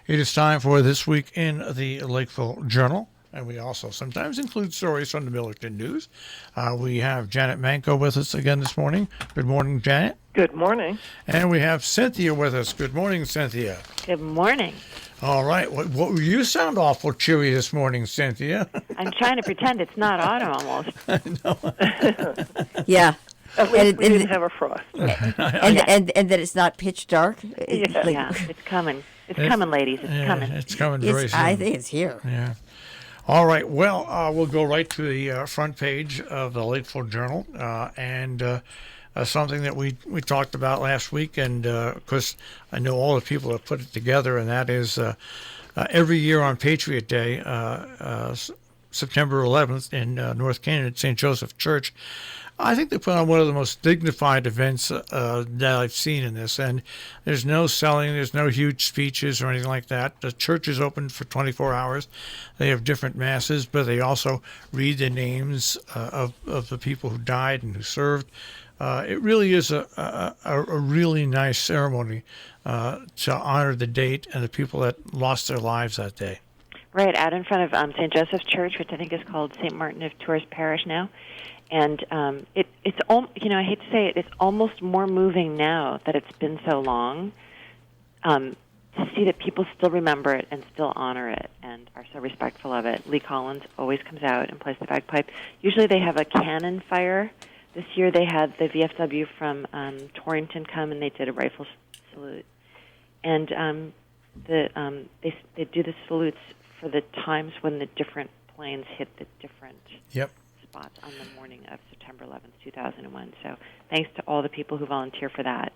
It is time for This Week in the Lakeville Journal, and we also sometimes include stories from the Millington News. We have Janet Manco with us again this morning. Good morning, Janet. Good morning. And we have Cynthia with us. Good morning, Cynthia. Good morning. All right. What you sound awful cheery this morning, Cynthia. I'm trying to pretend it's not autumn almost. Yeah. At least we didn't have a frost. And that it's not pitch dark. Yeah, it's coming. It's coming, ladies. It's coming. It's coming very soon. I think it's here. Yeah. All right. Well, we'll go right to the front page of the Lakeville Journal, and something that we talked about last week, and of course, I know all the people that put it together, and that is every year on Patriot Day, September 11th in North Canaan at St. Joseph Church. I think they put on one of the most dignified events that I've seen in this, and there's no selling, there's no huge speeches or anything like that. The church is open for 24 hours. They have different masses, but they also read the names of the people who died and who served. It really is a really nice ceremony to honor the date and the people that lost their lives that day. Right, out in front of St. Joseph's Church, which I think is called St. Martin of Tours Parish now. And it's I hate to say it, it's almost more moving now that it's been so long to see that people still remember it and still honor it and are so respectful of it. Lee Collins always comes out and plays the bagpipe. Usually they have a cannon fire. This year they had the VFW from Torrington come and they did a rifle salute. And they do the salutes for the times when the different planes hit the different spots on the morning of September 11th, 2001. So thanks to all the people who volunteer for that.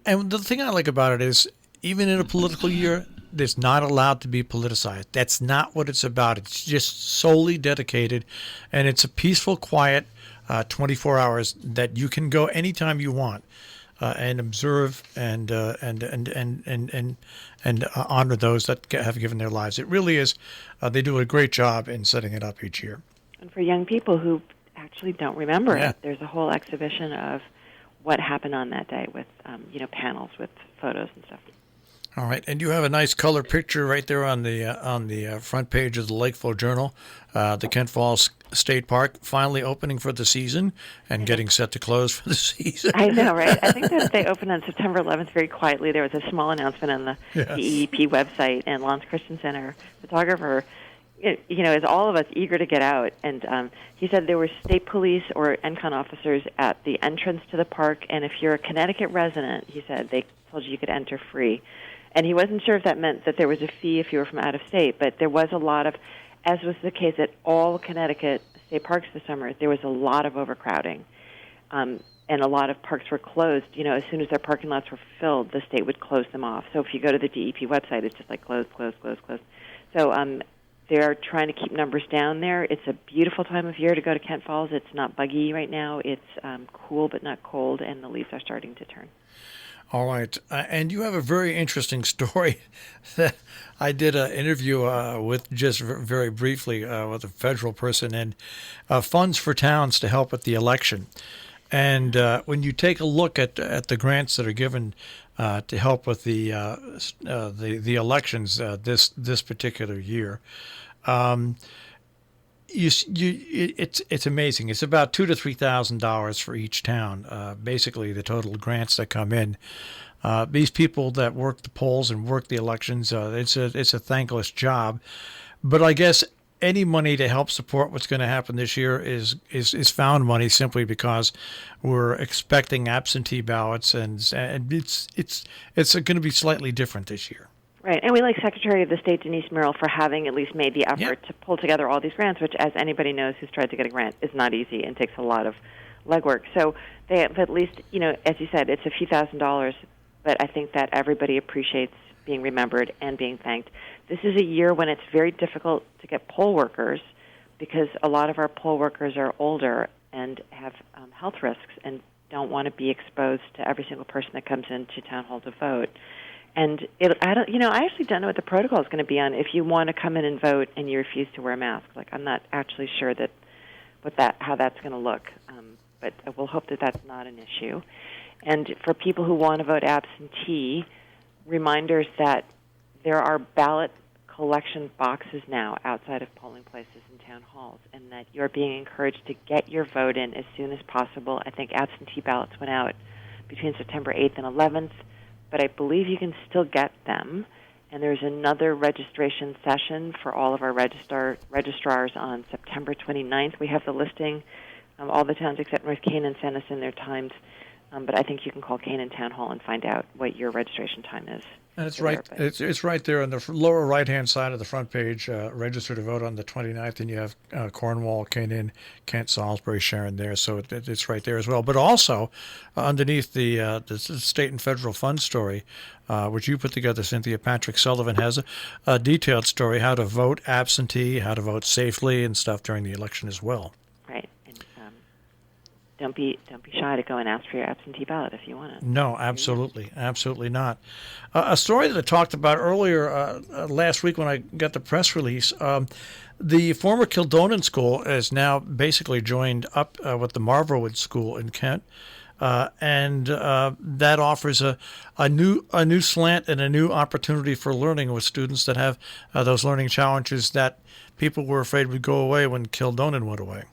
And the thing I like about it is, even in a political year, it's not allowed to be politicized. That's not what it's about. It's just solely dedicated, and it's a peaceful, quiet 24 hours that you can go anytime you want and observe and honor those that have given their lives. It really is. They do a great job in setting it up each year. And for young people who actually don't remember it, there's a whole exhibition of what happened on that day with, panels with photos and stuff. All right, and you have a nice color picture right there on the front page of the Lakeville Journal. The Kent Falls State Park finally opening for the season and getting set to close for the season. I know, right? I think that they opened on September 11th very quietly. There was a small announcement on the EEP website, and Lance Christensen, our photographer, is all of us eager to get out. And he said there were state police or NCON officers at the entrance to the park, and if you're a Connecticut resident, he said, they told you could enter free. And he wasn't sure if that meant that there was a fee if you were from out of state, but there was a lot of, as was the case at all Connecticut state parks this summer, there was a lot of overcrowding. And a lot of parks were closed. As soon as their parking lots were filled, the state would close them off. So if you go to the DEP website, it's just like close. So they're trying to keep numbers down there. It's a beautiful time of year to go to Kent Falls. It's not buggy right now. It's cool but not cold, and the leaves are starting to turn. All right. And you have a very interesting story that I did an interview with just very briefly with a federal person, and funds for towns to help with the election. And when you take a look at the grants that are given to help with the elections this particular year, it's amazing. It's about $2,000 to $3,000 for each town. Basically, the total grants that come in. These people that work the polls and work the elections, it's a thankless job. But I guess any money to help support what's going to happen this year is found money, simply because we're expecting absentee ballots, and it's going to be slightly different this year. Right, and we like Secretary of the State Denise Merrill for having at least made the effort to pull together all these grants, which, as anybody knows who's tried to get a grant, is not easy and takes a lot of legwork. So they have at least, as you said, it's a few $1,000s, but I think that everybody appreciates being remembered and being thanked. This is a year when it's very difficult to get poll workers, because a lot of our poll workers are older and have health risks and don't want to be exposed to every single person that comes into town hall to vote. And I actually don't know what the protocol is going to be on if you want to come in and vote and you refuse to wear a mask. Like, I'm not actually sure how that's going to look. But we'll hope that that's not an issue. And for people who want to vote absentee, reminders that there are ballot collection boxes now outside of polling places and town halls, and that you're being encouraged to get your vote in as soon as possible. I think absentee ballots went out between September 8th and 11th, but I believe you can still get them. And there's another registration session for all of our registrars on September 29th. We have the listing. All the towns except North Canaan sent us in their times, but I think you can call Canaan Town Hall and find out what your registration time is. And it's right. It's right there on the lower right-hand side of the front page. Register to vote on the 29th, and you have Cornwall, Canaan, Kent, Salisbury, Sharon there. So it's right there as well. But also underneath the state and federal fund story, which you put together, Cynthia, Patrick Sullivan has a detailed story how to vote absentee, how to vote safely, and stuff during the election as well. Right. And don't be shy to go and ask for your absentee ballot if you want it. No, absolutely not. A story that I talked about earlier last week when I got the press release, the former Kildonan School is now basically joined up with the Marvelwood School in Kent, and that offers a new slant and a new opportunity for learning with students that have those learning challenges that people were afraid would go away when Kildonan went away.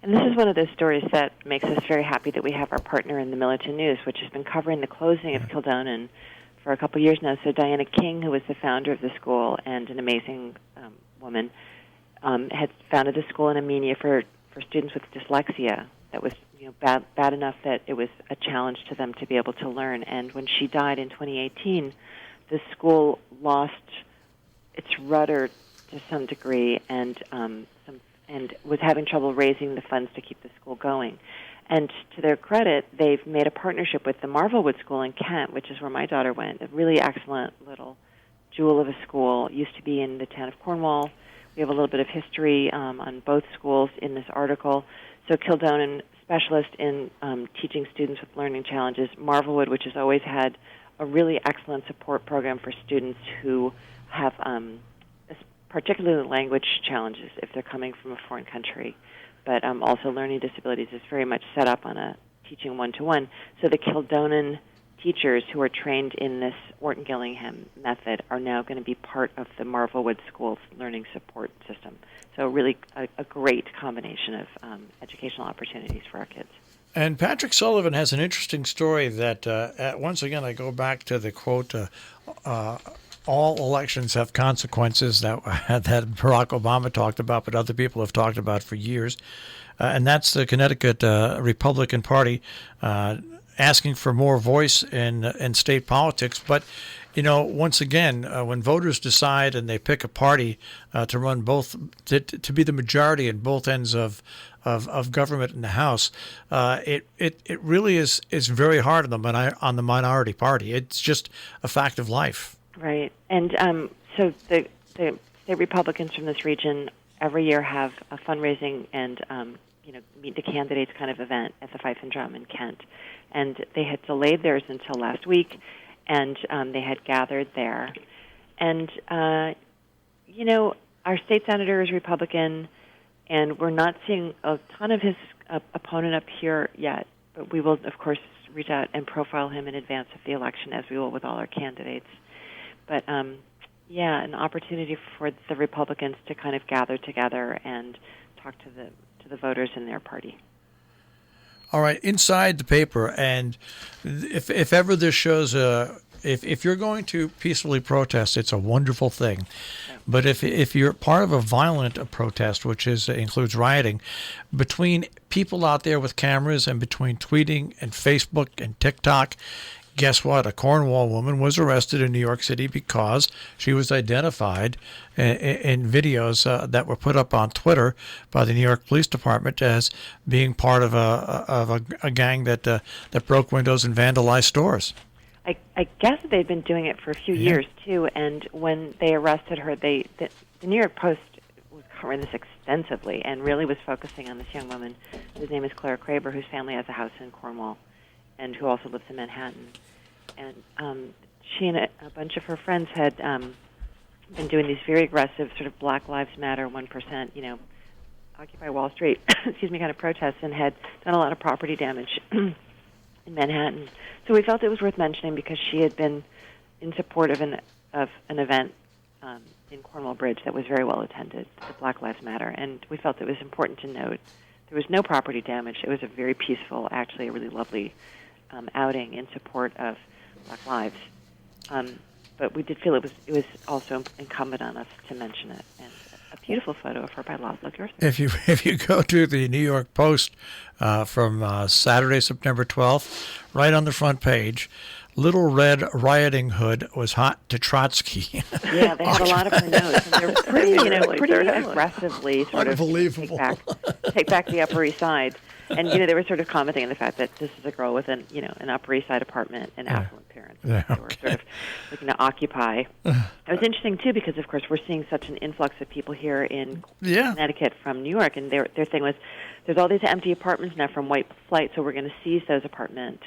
And this is one of those stories that makes us very happy that we have our partner in the Millerton News, which has been covering the closing of Kildonan for a couple of years now. So Diana King, who was the founder of the school and an amazing woman, had founded the school in Armenia for students with dyslexia. That was bad enough that it was a challenge to them to be able to learn. And when she died in 2018, the school lost its rudder to some degree and was having trouble raising the funds to keep the school going. And to their credit, they've made a partnership with the Marvelwood School in Kent, which is where my daughter went, a really excellent little jewel of a school. It used to be in the town of Cornwall. We have a little bit of history on both schools in this article. So Kildonan, specialist in teaching students with learning challenges. Marvelwood, which has always had a really excellent support program for students who have particularly language challenges if they're coming from a foreign country, but also learning disabilities is very much set up on a teaching one-to-one. So the Kildonan teachers who are trained in this Orton-Gillingham method are now going to be part of the Marvelwood School's learning support system. So really a great combination of educational opportunities for our kids. And Patrick Sullivan has an interesting story that, once again, I go back to the quote, all elections have consequences that Barack Obama talked about, but other people have talked about for years. And that's the Connecticut Republican Party asking for more voice in state politics. But, once again, when voters decide and they pick a party to run both, to be the majority in both ends of government in the House, it really is very hard on the minority party. It's just a fact of life. Right. And so the state Republicans from this region every year have a fundraising and, meet the candidates kind of event at the Fife and Drum in Kent. And they had delayed theirs until last week, and they had gathered there. And, our state senator is Republican, and we're not seeing a ton of his opponent up here yet. But we will, of course, reach out and profile him in advance of the election, as we will with all our candidates. But, an opportunity for the Republicans to kind of gather together and talk to the voters in their party. All right, inside the paper, and if ever this shows if you're going to peacefully protest, it's a wonderful thing. But if you're part of a violent protest, which includes rioting, between people out there with cameras and between tweeting and Facebook and TikTok, guess what? A Cornwall woman was arrested in New York City because she was identified in videos that were put up on Twitter by the New York Police Department as being part of a gang that broke windows and vandalized stores. I guess they've been doing it for a few years too. And when they arrested her, the New York Post was covering this extensively and really was focusing on this young woman whose name is Clara Kraber, whose family has a house in Cornwall, and who also lives in Manhattan. And she and a bunch of her friends had been doing these very aggressive sort of Black Lives Matter, 1%, Occupy Wall Street, kind of protests, and had done a lot of property damage in Manhattan. So we felt it was worth mentioning because she had been in support of of an event in Cornwall Bridge that was very well attended, the Black Lives Matter, and we felt it was important to note there was no property damage. It was a very peaceful, actually a really lovely outing in support of Black lives. But we did feel it was also incumbent on us to mention it. And a beautiful photo of her by Laszlo Gerstner. If you go to the New York Post from Saturday, September 12th, right on the front page, Little Red Rioting Hood was hot to Trotsky. Yeah, they have a lot of her notes, and they're pretty, pretty aggressively sort of take back the Upper East Side. And they were sort of commenting on the fact that this is a girl with an Upper East Side apartment and affluent parents. Yeah, They were sort of looking to occupy. It was interesting too because of course we're seeing such an influx of people here in Connecticut from New York, and their thing was there's all these empty apartments now from white flight, so we're going to seize those apartments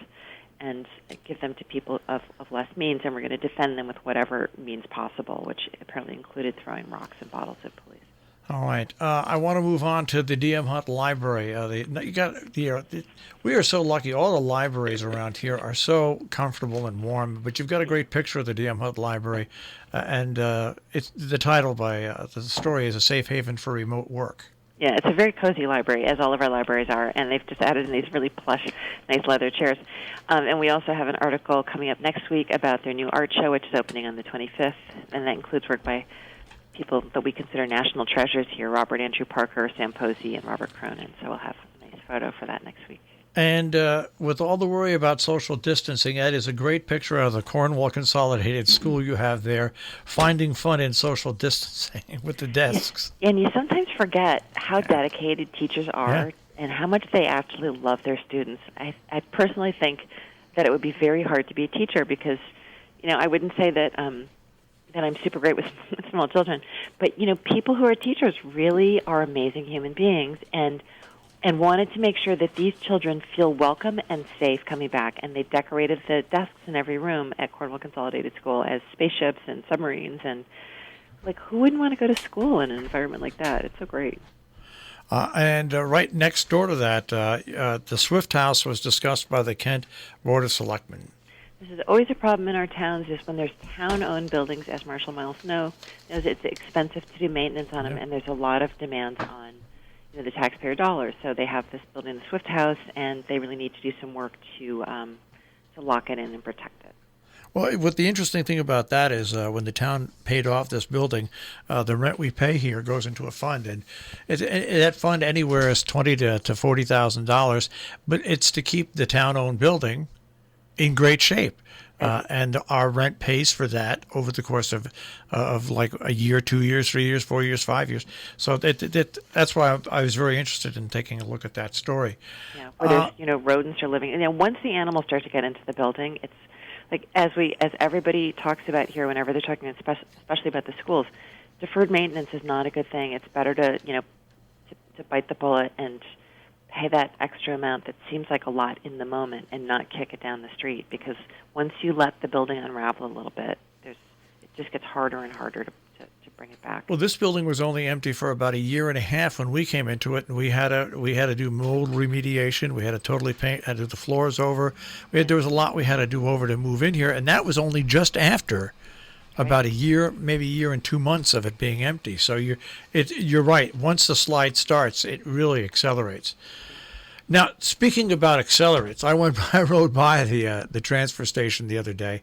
and give them to people of less means, and we're going to defend them with whatever means possible, which apparently included throwing rocks and bottles at police. All right. I want to move on to the DM Hunt Library. We are so lucky. All the libraries around here are so comfortable and warm. But you've got a great picture of the DM Hunt Library, and it's the title by the story is "A Safe Haven for Remote Work." Yeah, it's a very cozy library, as all of our libraries are, and they've just added in these really plush, nice leather chairs. And we also have an article coming up next week about their new art show, which is opening on the 25th, and that includes work by people that we consider national treasures here, Robert Andrew Parker, Sam Posey, and Robert Cronin. So we'll have a nice photo for that next week. And with all the worry about social distancing, Ed is a great picture of the Cornwall Consolidated School you have there, finding fun in social distancing with the desks. And you sometimes forget how dedicated teachers are and how much they actually love their students. I personally think that it would be very hard to be a teacher because, I wouldn't say that that I'm super great with small children, but, people who are teachers really are amazing human beings and wanted to make sure that these children feel welcome and safe coming back. And they decorated the desks in every room at Cornwall Consolidated School as spaceships and submarines. And, who wouldn't want to go to school in an environment like that? It's so great. And right next door to that, the Swift House was discussed by the Kent Board of Selectmen. This is always a problem in our towns is when there's town-owned buildings, as Marshall Miles knows, it's expensive to do maintenance on them, and there's a lot of demands on the taxpayer dollars. So they have this building, the Swift House, and they really need to do some work to lock it in and protect it. Well, what the interesting thing about that is when the town paid off this building, the rent we pay here goes into a fund, and that fund anywhere is $20,000 to $40,000, but it's to keep the town-owned building in great shape. And our rent pays for that over the course of a year, 2 years, 3 years, 4 years, 5 years. So that's why I was very interested in taking a look at that story. Yeah, where there's rodents are living. And once the animals start to get into the building, it's like as everybody talks about here, whenever they're talking, especially about the schools, deferred maintenance is not a good thing. It's better to to bite the bullet and pay that extra amount that seems like a lot in the moment and not kick it down the street, because once you let the building unravel a little bit, it just gets harder and harder to bring it back. Well, this building was only empty for about a year and a half when we came into it, and we had to do mold remediation. We had to totally had to do the floors over. There was a lot we had to do over to move in here, and that was only just after about a year, maybe a year and 2 months of it being empty. So you're right. Once the slide starts, it really accelerates. Now, speaking about accelerates, I rode by the transfer station the other day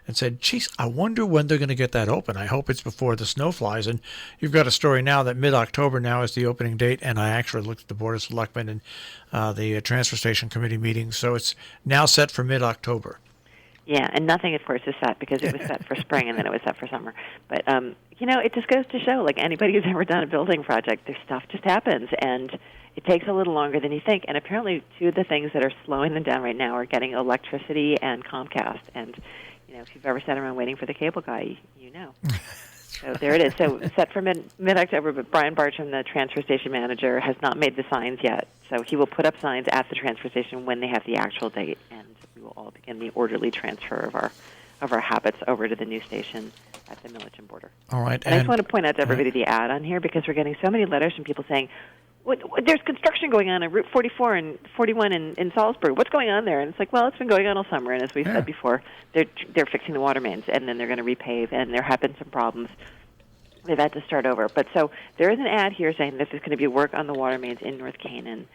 and said, geez, I wonder when they're going to get that open. I hope it's before the snow flies. And you've got a story now that mid-October now is the opening date, and I actually looked at the Board of Selectmen and the transfer station committee meeting, so it's now set for mid-October. Yeah, and nothing, of course, is set because it was set for spring and then it was set for summer. But, it just goes to show, anybody who's ever done a building project, their stuff just happens, and it takes a little longer than you think. And apparently two of the things that are slowing them down right now are getting electricity and Comcast. And, if you've ever sat around waiting for the cable guy, you know. So there it is. So set for mid-October, but Brian Bartram, the transfer station manager, has not made the signs yet. So he will put up signs at the transfer station when they have the actual date, and we will all begin the orderly transfer of our habits over to the new station at the Milledgeville border. All right. And I just want to point out to everybody the ad on here, because we're getting so many letters from people saying, there's construction going on Route 44 and 41 in Salisbury. What's going on there? And it's like, well, it's been going on all summer. And as we said before, they're fixing the water mains, and then they're going to repave, and there have been some problems. They've had to start over. But so there is an ad here saying that there's going to be work on the water mains in North Canaan.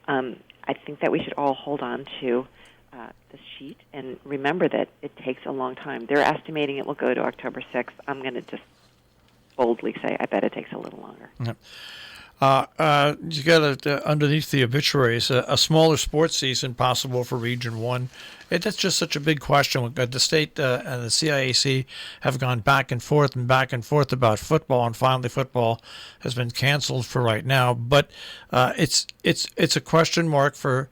I think that we should all hold on to the sheet and remember that it takes a long time. They're estimating it will go to October 6th. I'm going to just boldly say I bet it takes a little longer. You got underneath the obituaries, a smaller sports season possible for Region 1. That's just such a big question. The state and the CIAC have gone back and forth about football, and finally football has been canceled for right now. But it's a question mark for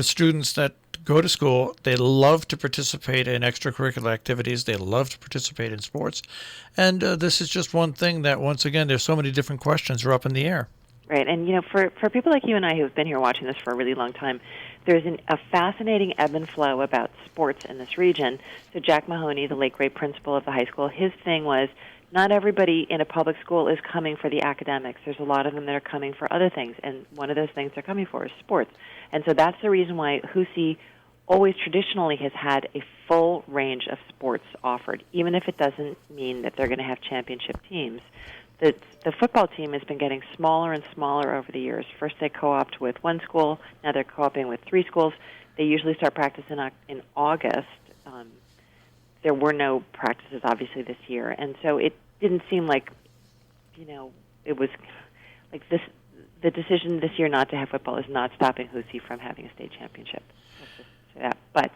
students that go to school. They love to participate in extracurricular activities. They love to participate in sports. And this is just one thing that, once again, there's so many different questions are up in the air. Right, and for people like you and I who have been here watching this for a really long time, there's a fascinating ebb and flow about sports in this region. So Jack Mahoney, the late great principal of the high school, his thing was not everybody in a public school is coming for the academics. There's a lot of them that are coming for other things, and one of those things they're coming for is sports. And so that's the reason why Hoosey always traditionally has had a full range of sports offered, even if it doesn't mean that they're going to have championship teams. The football team has been getting smaller and smaller over the years. First they co-opted with one school, now they're co-oping with 3 schools. They usually start practice in August. There were no practices, obviously, this year, and so it didn't seem like, it was like this. The decision this year not to have football is not stopping Hoosey from having a state championship. Let's just say that. But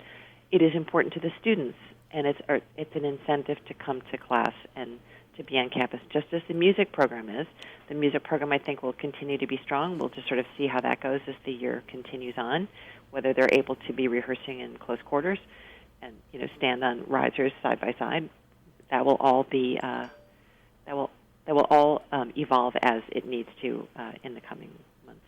it is important to the students, and it's an incentive to come to class and to be on campus, just as the music program is. The music program, I think, will continue to be strong. We'll just sort of see how that goes as the year continues on, whether they're able to be rehearsing in close quarters and stand on risers side by side. That will all be that will all evolve as it needs to in the coming months.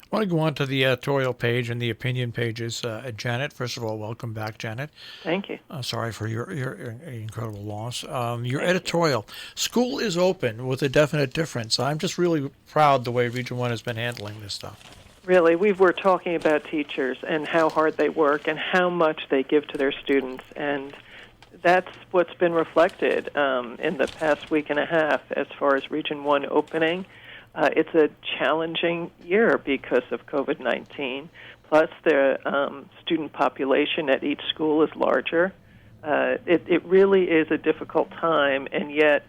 I want to go on to the editorial page and the opinion pages. Janet, first of all, welcome back, Janet. Thank you. Sorry for your incredible loss. Your editorial, school is open with a definite difference. I'm just really proud the way Region 1 has been handling this stuff. Really, we were talking about teachers and how hard they work and how much they give to their students, and that's what's been reflected in the past week and a half as far as Region 1 opening. It's a challenging year because of COVID-19. Plus, the student population at each school is larger. It really is a difficult time, and yet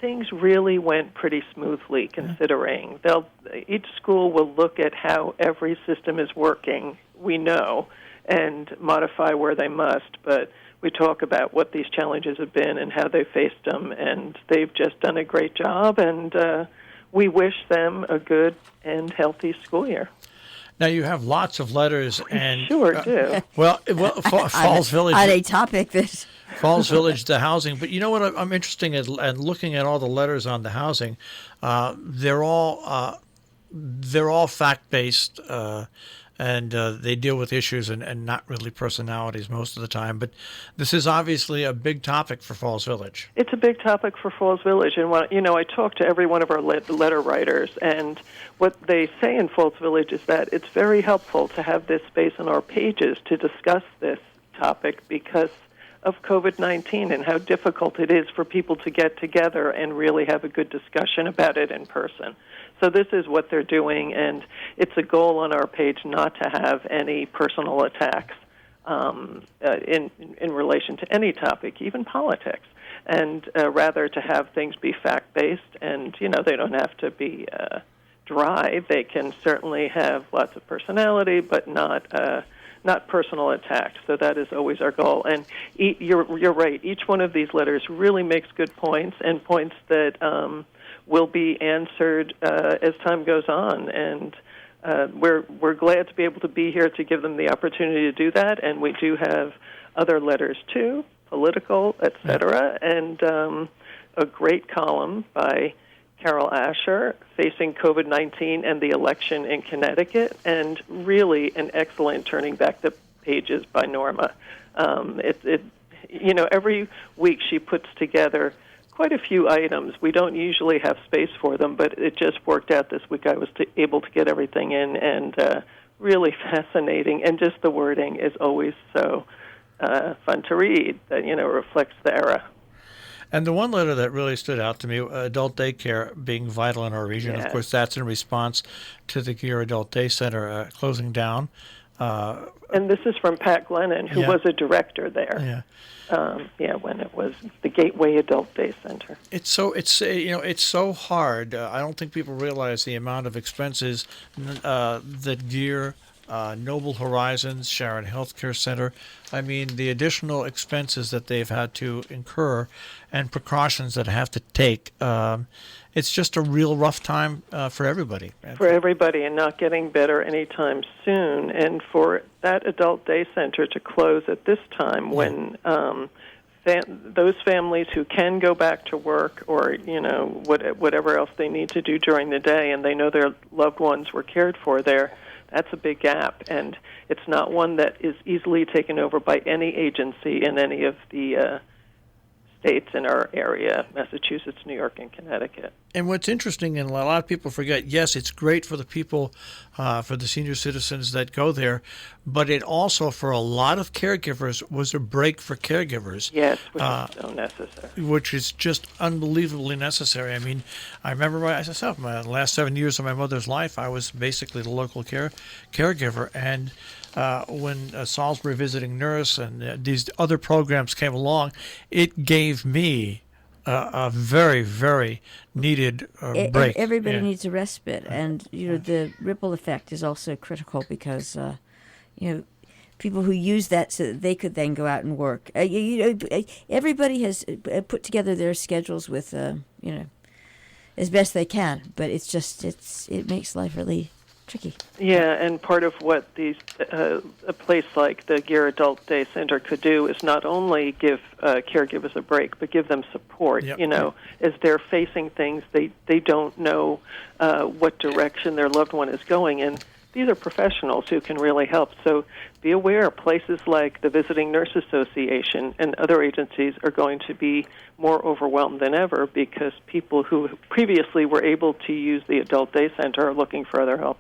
things really went pretty smoothly considering. Each school will look at how every system is working, we know, and modify where they must. But we talk about what these challenges have been and how they faced them, and they've just done a great job, and we wish them a good and healthy school year. Now, you have lots of letters. And sure do. Well, Falls Village. On a topic that... Falls Village, the housing. But you know what I'm interested in and looking at all the letters on the housing. They're all fact-based, and they deal with issues and not really personalities most of the time. But this is obviously a big topic for Falls Village. It's a big topic for Falls Village. And I talk to every one of our letter writers, and what they say in Falls Village is that it's very helpful to have this space on our pages to discuss this topic because of COVID-19 and how difficult it is for people to get together and really have a good discussion about it in person. So this is what they're doing, and it's a goal on our page not to have any personal attacks in relation to any topic, even politics, and rather to have things be fact-based, and, they don't have to be dry. They can certainly have lots of personality, but not personal attacks. So that is always our goal. And you're right. Each one of these letters really makes good points and points that will be answered as time goes on. And we're glad to be able to be here to give them the opportunity to do that. And we do have other letters too, political, etc. And a great column by Carol Asher, Facing COVID-19 and the Election in Connecticut, and really an excellent Turning Back the Pages by Norma. Every week she puts together quite a few items. We don't usually have space for them, but it just worked out this week. I was able to get everything in, and really fascinating. And just the wording is always so fun to read. That reflects the era. And the one letter that really stood out to me, adult daycare being vital in our region. Yes. Of course, that's in response to the Gear Adult Day Center closing down. And this is from Pat Glennon, who was a director there. When it was the Gateway Adult Day Center. It's so hard. I don't think people realize the amount of expenses that Gear, Noble Horizons, Sharon Healthcare Center. I mean, the additional expenses that they've had to incur and precautions that have to take. It's just a real rough time for everybody. For everybody, and not getting better anytime soon. And for that adult day center to close at this time, when those families who can go back to work, or whatever else they need to do during the day, and they know their loved ones were cared for there, that's a big gap. And it's not one that is easily taken over by any agency in any of the states in our area, Massachusetts, New York, and Connecticut. And what's interesting, and a lot of people forget, yes, it's great for the people, for the senior citizens that go there, but it also, for a lot of caregivers, was a break for caregivers. Yes, which is so necessary. Which is just unbelievably necessary. I mean, I remember myself, my last 7 years of my mother's life, I was basically the local caregiver, and when Salisbury Visiting Nurse and these other programs came along, it gave me a very, very needed break. Everybody needs a respite, and the ripple effect is also critical because people who use that so that they could then go out and work. Everybody has put together their schedules with as best they can, but it makes life really tricky. Yeah, and part of what a place like the Gear Adult Day Center could do is not only give caregivers a break, but give them support. Yep. As they're facing things, they don't know what direction their loved one is going, and these are professionals who can really help. So be aware, places like the Visiting Nurse Association and other agencies are going to be more overwhelmed than ever because people who previously were able to use the Adult Day Center are looking for other help.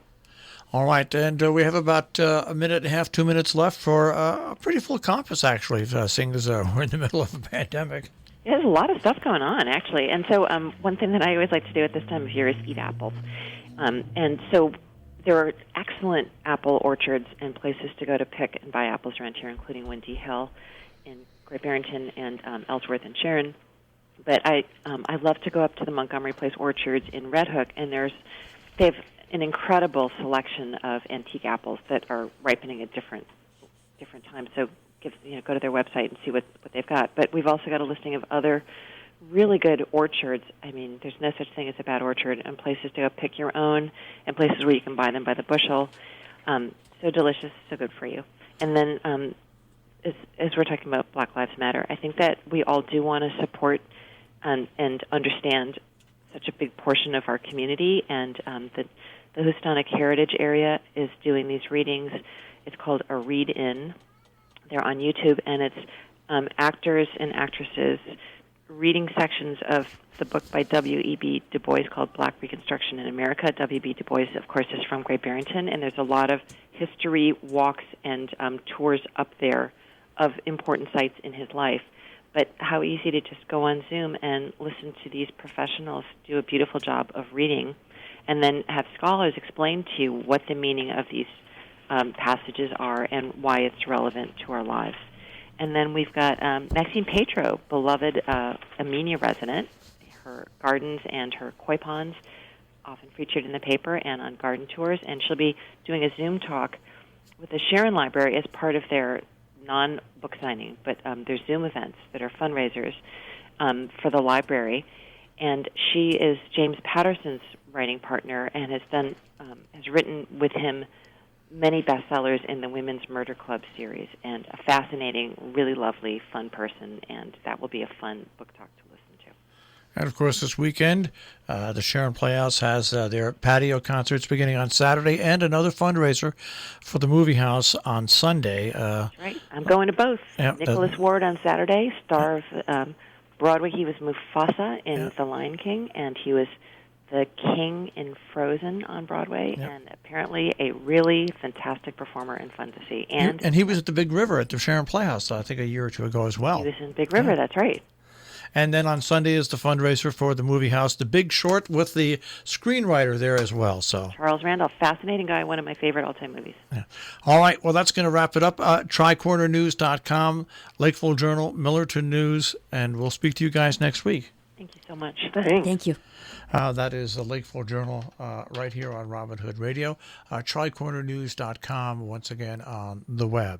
All right, and we have about a minute and a half, 2 minutes left for a pretty full compass, actually, seeing as we're in the middle of a pandemic. Yeah, there's a lot of stuff going on, actually. And so one thing that I always like to do at this time of year is eat apples. And so there are excellent apple orchards and places to go to pick and buy apples around here, including Windy Hill in Great Barrington and Ellsworth and Sharon. But I love to go up to the Montgomery Place orchards in Red Hook, and they have an incredible selection of antique apples that are ripening at different times. So go to their website and see what they've got. But we've also got a listing of other really good orchards. I mean, there's no such thing as a bad orchard, and places to go pick your own, and places where you can buy them by the bushel. So delicious, so good for you. And then as we're talking about Black Lives Matter, I think that we all do want to support and understand such a big portion of our community, and the Houstonic Heritage area is doing these readings. It's called a read-in. They're on YouTube, and it's actors and actresses reading sections of the book by W.E.B. Du Bois called Black Reconstruction in America. W.B. Du Bois, of course, is from Great Barrington, and there's a lot of history walks and tours up there of important sites in his life. But how easy to just go on Zoom and listen to these professionals do a beautiful job of reading, and then have scholars explain to you what the meaning of these passages are and why it's relevant to our lives. And then we've got Maxine Petro, beloved Amenia resident. Her gardens and her koi ponds often featured in the paper and on garden tours, and she'll be doing a Zoom talk with the Sharon Library as part of their non-book signing, but there's Zoom events that are fundraisers for the library. And she is James Patterson's writing partner and has written with him many bestsellers in the Women's Murder Club series, and a fascinating, really lovely, fun person, and that will be a fun book talk to listen to. And, of course, this weekend, the Sharon Playhouse has their patio concerts beginning on Saturday and another fundraiser for the Movie House on Sunday. That's right. I'm going to both. Yeah, Nicholas Ward on Saturday, star of Broadway, he was Mufasa in The Lion King, and he was the king in Frozen on Broadway, and apparently a really fantastic performer and fun to see. And he was at the Big River at the Sharon Playhouse, I think, a year or two ago as well. He was in Big River, that's right. And then on Sunday is the fundraiser for the movie house, The Big Short, with the screenwriter there as well. So Charles Randolph, fascinating guy, one of my favorite all-time movies. Yeah. All right, well, that's going to wrap it up. TricornerNews.com, Lakeville Journal, Millerton News, and we'll speak to you guys next week. Thank you so much. Thanks. Thank you. That is the Lakeville Journal right here on Robin Hood Radio. TricornerNews.com, once again, on the web.